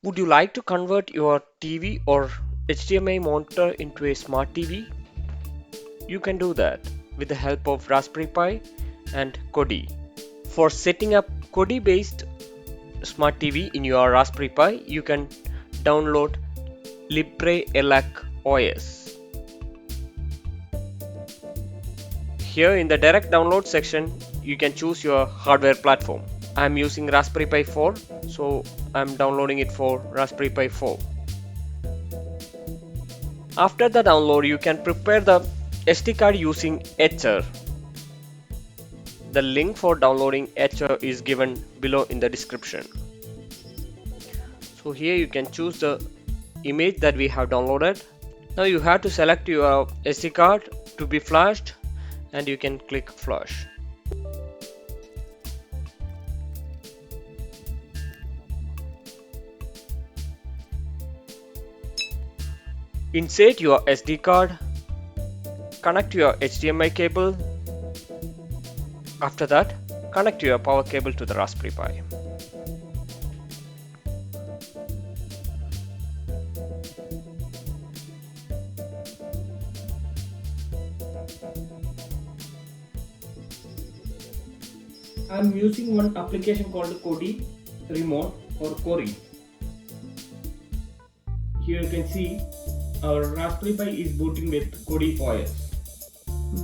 Would you like to convert your TV or HDMI monitor into a smart TV? You can do that with the help of Raspberry Pi and Kodi. For setting up Kodi based smart TV in your Raspberry Pi, you can download LibreELEC OS. Here in the direct download section, you can choose your hardware platform. I'm using Raspberry Pi 4, so I'm downloading it for Raspberry Pi 4. After the download, you can prepare the SD card using Etcher. The link for downloading Etcher is given below in the description. So here you can choose the image that we have downloaded. Now you have to select your SD card to be flashed and you can click flash. Insert your SD card, connect your HDMI cable. After that, connect your power cable to the Raspberry Pi. I'm using one application called Kodi Remote or Kori. Here you can see our Raspberry Pi is booting with Kodi OS.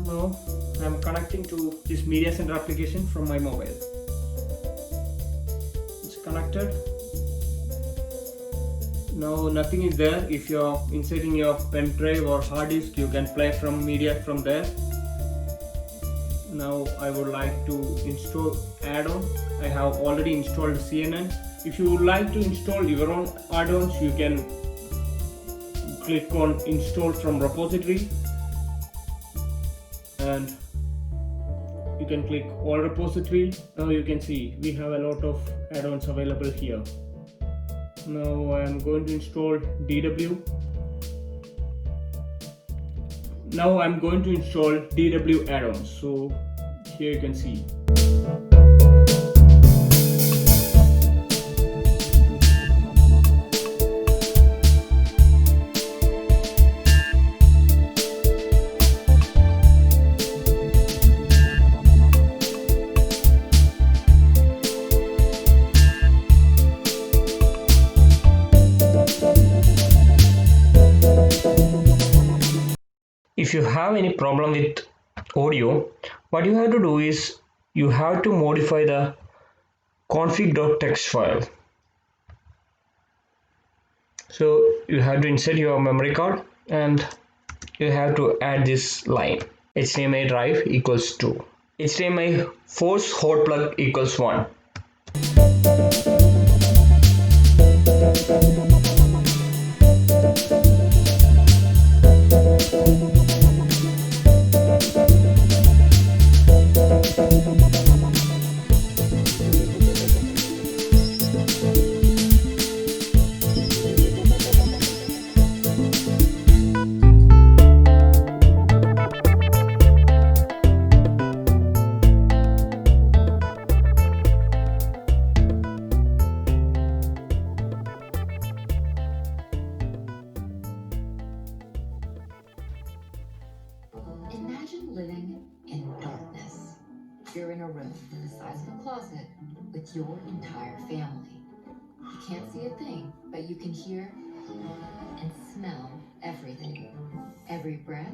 Now I'm connecting to this media center application from my mobile. It's connected. Now nothing is there. If you're inserting your pen drive or hard disk, you can play from media from there. Now I would like to install add-on. I have already installed CNN. If you would like to install your own add-ons, you can click on install from repository and you can click all repository. Now you can see we have a lot of add-ons available here. Now I am going to install DW. Now I'm going to install DW add-ons. So here you can see. If you have any problem with audio, what you have to do is you have to modify the config.txt file. So you have to insert your memory card and you have to add this line. HDMI drive equals 2. HDMI force hot plug equals 1. Imagine living in darkness. You're in a room the size of a closet with your entire family. You can't see a thing, but you can hear and smell everything. Every breath,